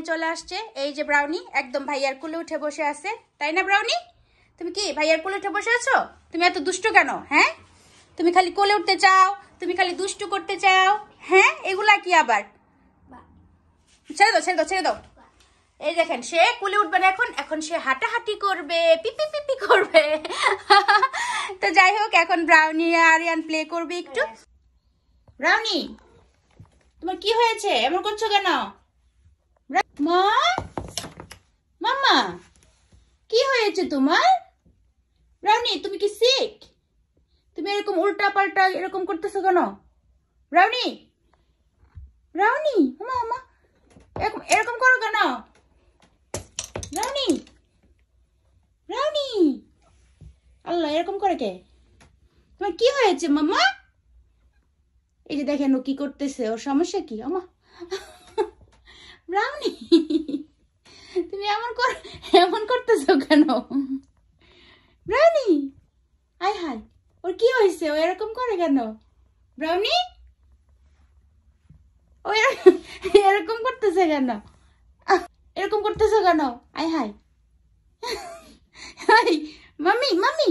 চলে আসছে এই যে ব্রাউনি একদম ভাইয়ার কোলে উঠে বসে আছে, তাই না ব্রাউনি? তুমি কি ভাইয়ার কোলে উঠে বসে আছো? তুমি এত দুষ্টু কেন? হ্যাঁ, তুমি খালি কোলে উঠতে চাও, তুমি খালি দুষ্টু করতে চাও। হ্যাঁ, এগুলা কি আবার? ছেড়ে দাও ছেড়ে দাও ছেড়ে দাও। এই দেখেন সে কোলে উঠবে না, এখন এখন সে হাঁটাহাঁটি করবে, পিপি পিপি করবে। তো যাই হোক, এখন ব্রাউনি আর আরিয়ান প্লে করবে একটু। ব্রাউনি, তোমার কি হয়েছে? এমন করছো কেন? মা, মাম্মা, কি হয়েছে তোমার? ব্রাউনি, তুমি কি সিক? তুমি এরকম উল্টা পাল্টা এরকম করতেছো কেন? ব্রাউনি, ব্রাউনি, মামা মামা, এরকম এরকম করো কেন? ব্রাউনি, ব্রাউনি, আল্লাহ, এরকম করে কে? তোমার কি হয়েছে মাম্মা? এই যে দেখেন ও কি করতেছে, ওর সমস্যা কি? আমা, ব্রাউনি, তুমি এমন করতেছো কেন? ব্রাউনি, আয় হায়, ওর কি হয়েছে? ও এরকম করে কেন? ব্রাউনি, ও এরকম করতেছে কেন? এরকম করতেছো কেন? আয় হায়, মাম্মি মাম্মি,